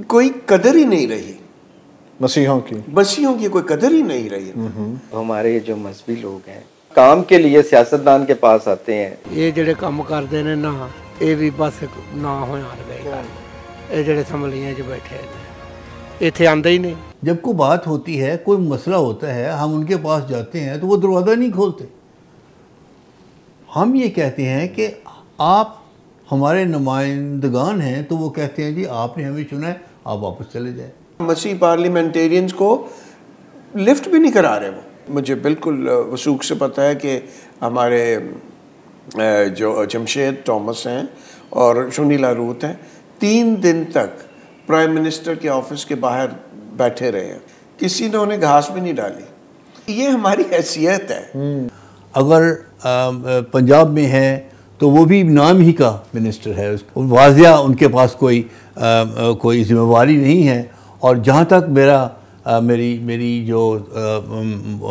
कोई कदर ही नहीं रही, मसीहों की कोई कदर ही नहीं रही। हमारे जो मजहबी लोग हैं काम के लिए सियासतदान के पास आते हैं, ये ਜਿਹੜੇ ਕੰਮ ਕਰਦੇ ਨੇ ਨਾ ਇਹ ਵੀ ਬਸ ਨਾ ਹੋਣ ਗਏ ਗੱਲ, ਇਹ ਜਿਹੜੇ ਸੰਭਲੀਆਂ 'ਚ ਬੈਠੇ ਨੇ ਇੱਥੇ आंदे ही नहीं। जब कोई बात होती है, कोई मसला होता है, हम उनके पास जाते हैं तो वो दरवाज़ा नहीं खोलते। हम ये कहते हैं कि आप हमारे नुमाइंदगान हैं, तो वो कहते हैं जी आपने हमें चुना है, आप वापस चले जाए। मसीह पार्लियामेंटेरियंस को लिफ्ट भी नहीं करा रहे वो। मुझे बिल्कुल वसूख से पता है कि हमारे जो जमशेद थॉमस हैं और सुनीला रूथ हैं 3 दिन तक प्राइम मिनिस्टर के ऑफिस के बाहर बैठे रहे हैं, किसी ने उन्हें घास भी नहीं डाली। ये हमारी हैसियत है। अगर पंजाब में है तो वो भी नाम ही का मिनिस्टर है, वाजिया उनके पास कोई जिम्मेवारी नहीं है। और जहाँ तक मेरी जो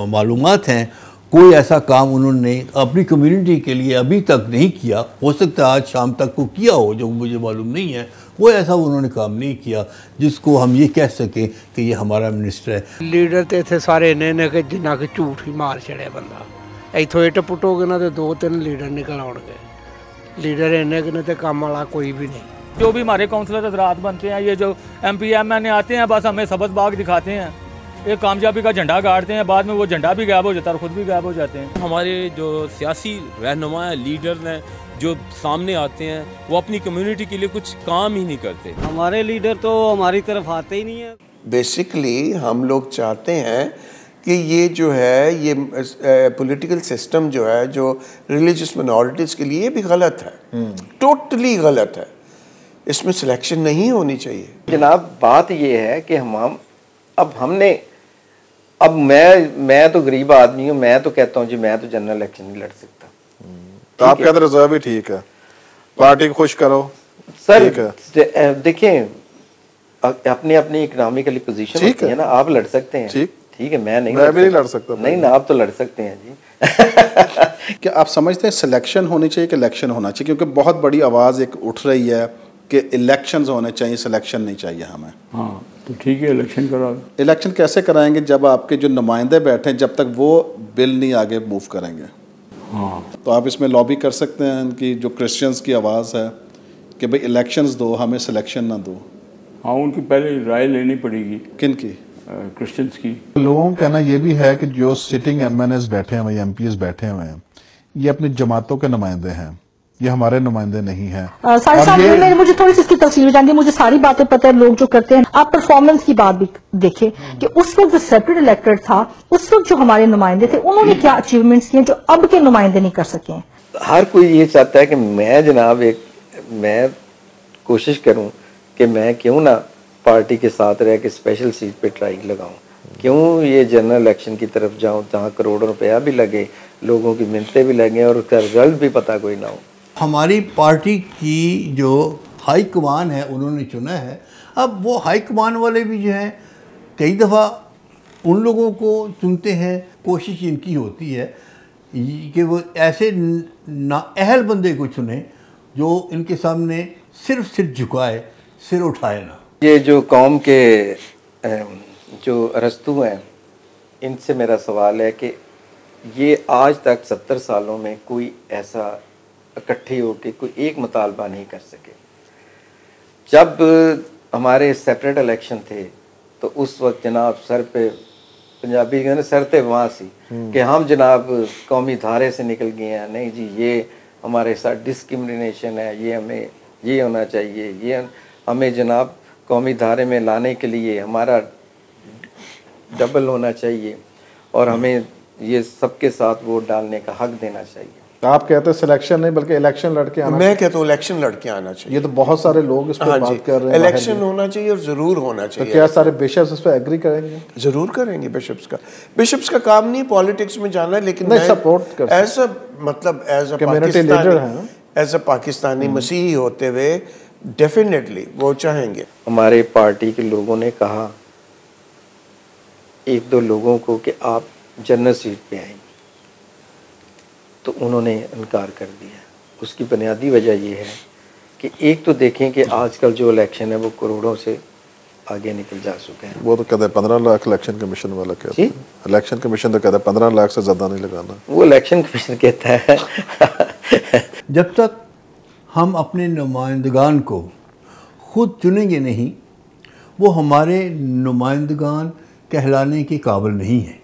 मालूमात हैं, कोई ऐसा काम उन्होंने अपनी कम्युनिटी के लिए अभी तक नहीं किया। हो सकता है आज शाम तक को किया हो, जो मुझे मालूम नहीं है। कोई ऐसा उन्होंने काम नहीं किया जिसको हम ये कह सकें कि ये हमारा मिनिस्टर है। लीडर तो इतने सारे ने कि जिन्ना कि झूठ ही मार छड़े बंदा, इतों इट पुटोगे ना तो 2-3 लीडर निकल आउणगे। लीडर इन्ने कि तो काम वाला कोई भी नहीं। जो भी हमारे काउंसलर हजरात बनते हैं, ये जो MP MN आते हैं, बस हमें सबक बाग दिखाते हैं, एक कामयाबी का झंडा गाड़ते हैं, बाद में वो झंडा भी गायब हो जाता है और ख़ुद भी गायब हो जाते हैं। हमारे जो सियासी रहनुमा हैं, लीडर हैं, जो सामने आते हैं, वो अपनी कम्युनिटी के लिए कुछ काम ही नहीं करते। हमारे लीडर तो हमारी तरफ आते ही नहीं है। बेसिकली हम लोग चाहते हैं कि ये जो है ये पॉलिटिकल सिस्टम जो है, जो रिलीजियस मिनॉरिटीज़ के लिए भी गलत है, टोटली गलत है। इसमें सिलेक्शन नहीं होनी चाहिए। जनाब बात ये है कि अब मैं तो गरीब आदमी हूँ, मैं तो कहता हूँ जी मैं तो जनरल इलेक्शन नहीं लड़ सकता। तो आप कहते रिजर्व ही ठीक है, पार्टी को खुश करो सर। देखिए अपनी अपनी इकोनॉमिकली पोजीशन होती है ना, आप लड़ सकते हैं, ठीक है, मैं भी नहीं लड़ सकता। नहीं ना, आप तो लड़ सकते हैं जी। क्या आप समझते हैं सिलेक्शन होनी चाहिए कि इलेक्शन होना चाहिए? क्योंकि बहुत बड़ी आवाज़ एक उठ रही है कि इलेक्शंस होने चाहिए, सिलेक्शन नहीं चाहिए हमें। हाँ तो ठीक है, इलेक्शन करा। इलेक्शन कैसे कराएंगे जब आपके जो नुमाइंदे बैठे हैं, जब तक वो बिल नहीं आगे मूव करेंगे? हाँ तो आप इसमें लॉबी कर सकते हैं उनकी जो क्रिश्चियंस की आवाज़ है कि भाई इलेक्शंस दो, हमें सिलेक्शन ना दो। हाँ, उनकी पहले राय लेनी पड़ेगी। किन की? क्रिश्चियंस की। लोगों का कहना यह भी है कि जो सिटिंग MNS बैठे हुए हैं, MPs बैठे हुए हैं, ये अपनी जमातों के नुमाइंदे हैं, ये हमारे नुमाइंदे नहीं हैं। मैंने मुझे थोड़ी सी इसकी तफसील जाननी है। मुझे सारी बातें पता है, लोग जो करते हैं। आप परफॉर्मेंस की बात भी देखें कि उस वक्त जो सेपरेट इलेक्टेड था, उस वक्त जो हमारे नुमाइंदे थे, उन्होंने क्या अचीवमेंट्स किए जो अब के नुमाइंदे नहीं कर सके। हर कोई ये चाहता है कि मैं जनाब मैं कोशिश करूं कि मैं क्यों ना पार्टी के साथ रह के स्पेशल सीट पे ट्राई लगाऊं, क्यों ये जनरल इलेक्शन की तरफ जाऊं जहां करोड़ों रुपया भी लगे, लोगों की मिन्नतें भी लगे और उसका रिजल्ट भी पता कोई ना हो। हमारी पार्टी की जो हाई कमान है उन्होंने चुना है। अब वो हाई कमान वाले भी जो हैं कई दफ़ा उन लोगों को चुनते हैं। कोशिश इनकी होती है कि वो ऐसे नाअहल बंदे को चुने जो इनके सामने सिर्फ सिर झुकाए, सिर उठाए ना। ये जो कौम के जो अरस्तू हैं, इनसे मेरा सवाल है कि ये आज तक 70 सालों में कोई ऐसा इकट्ठे होकर कोई एक मुतालबा नहीं कर सके। जब हमारे सेपरेट इलेक्शन थे तो उस वक्त जनाब सर पे, पंजाबी कहने सर पे वहाँ सी कि हम जनाब कौमी धारे से निकल गए हैं, नहीं जी ये हमारे साथ डिस्क्रिमिनेशन है, ये हमें ये होना चाहिए, ये हमें जनाब कौमी धारे में लाने के लिए हमारा डबल होना चाहिए और हमें ये सबके साथ वोट डालने का हक देना चाहिए। आप कहते हैं सिलेक्शन नहीं बल्कि इलेक्शन लड़के आना। मैं कहता हूँ इलेक्शन लड़के आना चाहिए। ये तो बहुत सारे लोग इस पर बात कर रहे हैं। इलेक्शन होना चाहिए और जरूर होना चाहिए। तो क्या सारे बिशप्स इस पर एग्री करेंगे? जरूर करेंगे। बिशप्स का काम नहीं पॉलिटिक्स में जाना, लेकिन मैं सपोर्ट कर ऐसा मतलब एज अ पाकिस्तानी मसीही होते हुए डेफिनेटली वो चाहेंगे। हमारे पार्टी के लोगों ने कहा 1-2 लोगों को कि आप जनरल सीट पे आएंगे, तो उन्होंने इनकार कर दिया। उसकी बुनियादी वजह ये है कि एक तो देखें कि आजकल जो इलेक्शन है वो करोड़ों से आगे निकल जा चुके हैं। वो तो कहते हैं 15 लाख इलेक्शन कमीशन वाला कहते हैं, इलेक्शन कमीशन तो कहता है 15 लाख से ज़्यादा नहीं लगाना, वो इलेक्शन कमीशन कहता है। जब तक हम अपने नुमाइंदगान को खुद चुनेंगे नहीं, वो हमारे नुमाइंदगान कहलाने के काबिल नहीं है।